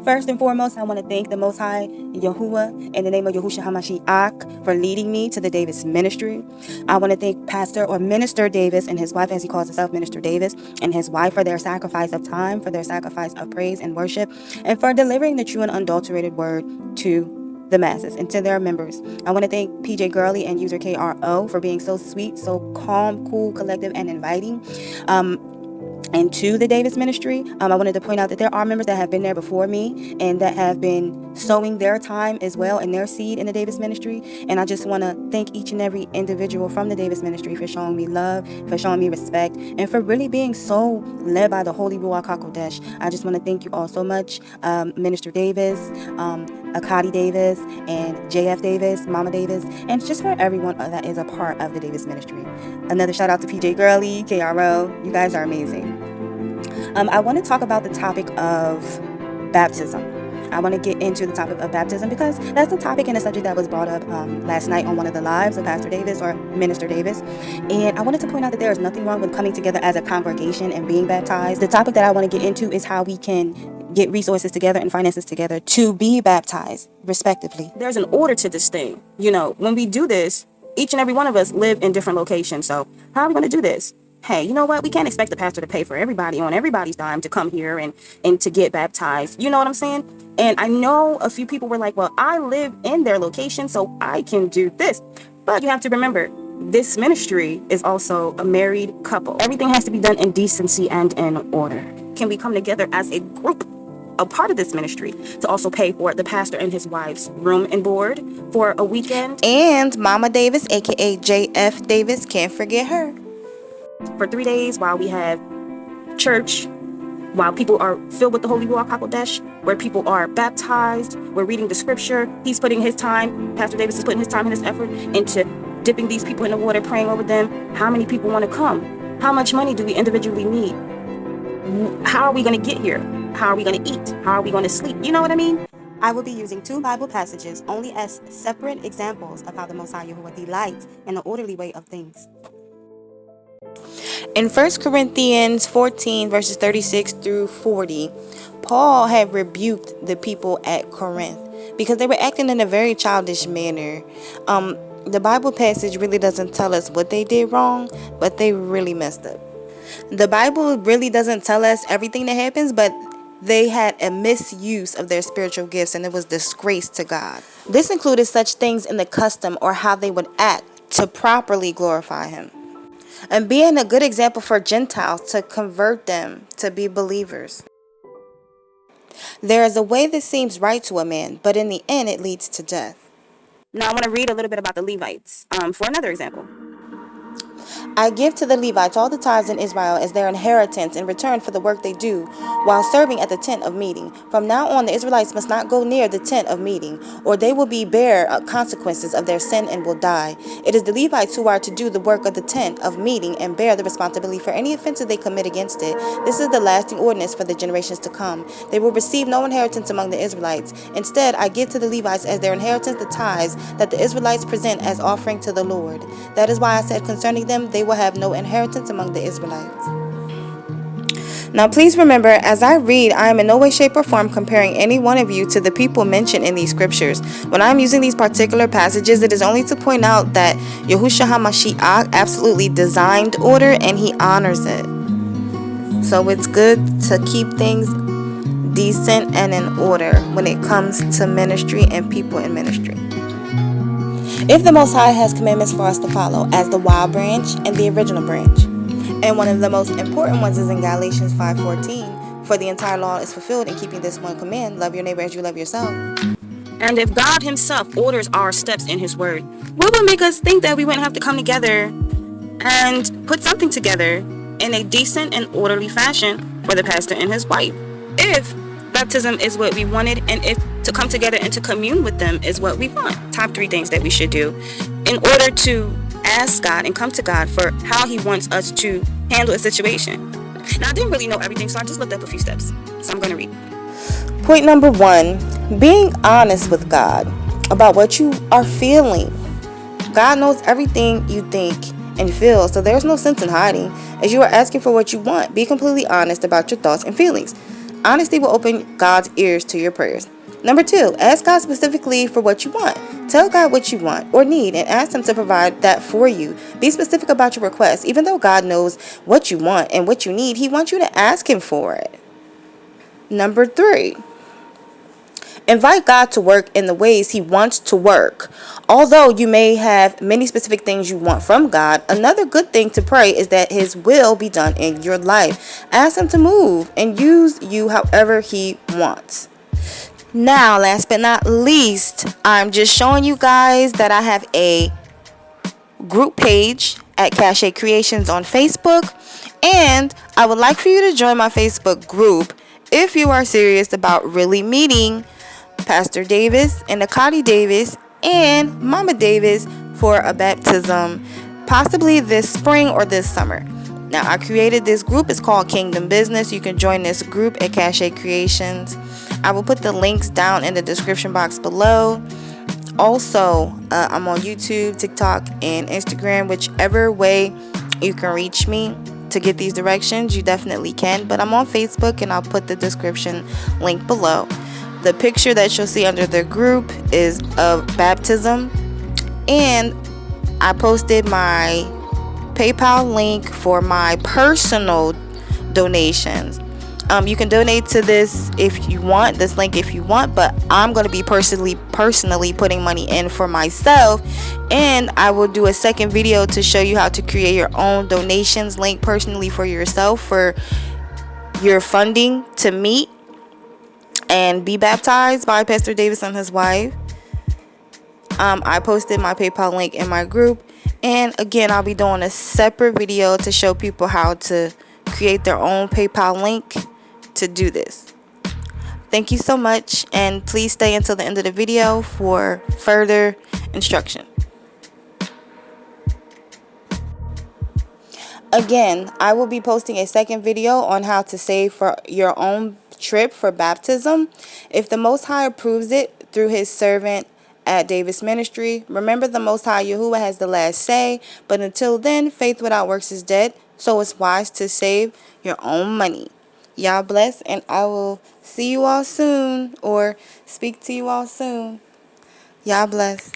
First and foremost, I want to thank the Most High Yahuwah in the name of Yahushua HaMashiach for leading me to the Davis ministry. I want to thank Pastor or Minister Davis and his wife, as he calls himself, Minister Davis, and his wife for their sacrifice of time, for their sacrifice of praise and worship, and for delivering the true and unadulterated word to the masses and to their members. I want to thank PJ Gurley and user KRO for being so sweet, so calm, cool, collective, and inviting. And to the Davis ministry, I wanted to point out that there are members that have been there before me and that have been sowing their time as well and their seed in the Davis ministry. And I just want to thank each and every individual from the Davis ministry for showing me love, for showing me respect, and for really being so led by the Holy Ruach HaKodesh. I just want to thank you all so much, Minister Davis, Akadi Davis, and JF Davis, Mama Davis, and just for everyone that is a part of the Davis ministry. Another shout out to PJ Gurley, KRO. You guys are amazing. I want to talk about the topic of baptism. I want to get into the topic of baptism because that's the topic and a subject that was brought up last night on one of the lives of Pastor Davis or Minister Davis. And I wanted to point out that there is nothing wrong with coming together as a congregation and being baptized. The topic that I want to get into is how we can get resources together and finances together to be baptized, respectively. There's an order to this thing. You know, when we do this, each and every one of us live in different locations. So how are we going to do this? Hey, you know what? We can't expect the pastor to pay for everybody on everybody's dime to come here and to get baptized. You know what I'm saying? And I know a few people were like, well, I live in their location, so I can do this. But you have to remember, this ministry is also a married couple. Everything has to be done in decency and in order. Can we come together as a group, a part of this ministry, to also pay for the pastor and his wife's room and board for a weekend? And Mama Davis, aka JF Davis, can't forget her. For 3 days while we have church, while people are filled with the Holy Ruach HaKodesh, where people are baptized, we're reading the scripture, he's putting his time, Pastor Davis is putting his time and his effort into dipping these people in the water, praying over them. How many people want to come? How much money do we individually need? How are we going to get here? How are we going to eat? How are we going to sleep? You know what I mean? I will be using 2 Bible passages only as separate examples of how the Most High Yahuwah delights in the orderly way of things. In 1 Corinthians 14, verses 36 through 40, Paul had rebuked the people at Corinth because they were acting in a very childish manner. The Bible passage really doesn't tell us what they did wrong, but they really messed up. The Bible really doesn't tell us everything that happens, but they had a misuse of their spiritual gifts, and it was disgrace to God. This included such things in the custom or how they would act to properly glorify Him, and being a good example for Gentiles to convert them to be believers. There is a way that seems right to a man, but in the end it leads to death. Now I want to read a little bit about the Levites for another example. I give to the Levites all the tithes in Israel as their inheritance in return for the work they do while serving at the tent of meeting. From now on, the Israelites must not go near the tent of meeting, or they will be bear consequences of their sin and will die. It is the Levites who are to do the work of the tent of meeting and bear the responsibility for any offenses they commit against it. This is the lasting ordinance for the generations to come. They will receive no inheritance among the Israelites. Instead, I give to the Levites as their inheritance the tithes that the Israelites present as offering to the Lord. That is why I said concerning them, they will have no inheritance among the Israelites. Now please remember, as I read, I am in no way, shape, or form comparing any one of you to the people mentioned in these scriptures. When I'm using these particular passages, it is only to point out that Yahushua HaMashiach absolutely designed order and he honors it. So it's good to keep things decent and in order when it comes to ministry and people in ministry. If the Most High has commandments for us to follow as the wild branch and the original branch, and one of the most important ones is in Galatians 5:14, for the entire law is fulfilled in keeping this one command, love your neighbor as you love yourself. And if God himself orders our steps in his word, what would make us think that we wouldn't have to come together and put something together in a decent and orderly fashion for the pastor and his wife? If baptism is what we wanted, and if to come together and to commune with them is what we want. Top 3 things that we should do in order to ask God and come to God for how he wants us to handle a situation. Now, I didn't really know everything, so I just looked up a few steps. So I'm going to read. Point number 1, being honest with God about what you are feeling. God knows everything you think and feel, so there's no sense in hiding. As you are asking for what you want, be completely honest about your thoughts and feelings. Honesty will open God's ears to your prayers. Number 2, ask God specifically for what you want. Tell God what you want or need and ask Him to provide that for you. Be specific about your request. Even though God knows what you want and what you need, He wants you to ask Him for it. Number 3, invite God to work in the ways He wants to work. Although you may have many specific things you want from God, another good thing to pray is that His will be done in your life. Ask Him to move and use you however He wants. Now, last but not least, I'm just showing you guys that I have a group page at Cache Creations on Facebook, and I would like for you to join my Facebook group if you are serious about really meeting Pastor Davis and Akati Davis and Mama Davis for a baptism, possibly this spring or this summer. Now, I created this group. It's called Kingdom Business. You can join this group at Cache Creations. I will put the links down in the description box below. Also, I'm on YouTube, TikTok, and Instagram. Whichever way you can reach me to get these directions, you definitely can. But I'm on Facebook, and I'll put the description link below. The picture that you'll see under the group is of baptism, and I posted my PayPal link for my personal donations. You can donate to this if you want, this link if you want, but I'm going to be personally putting money in for myself, and I will do a second video to show you how to create your own donations link personally for yourself for your funding to meet and be baptized by Pastor Davis and his wife. I posted my PayPal link in my group, and again, I'll be doing a separate video to show people how to create their own PayPal link to do this. Thank you so much, and please stay until the end of the video for further instruction. Again, I will be posting a second video on how to save for your own trip for baptism if the Most High approves it through His servant at Davis Ministry. Remember, the Most High Yahuwah has the last say, but until then, faith without works is dead, so it's wise to save your own money. Y'all bless, and I will see you all soon or speak to you all soon. Y'all bless.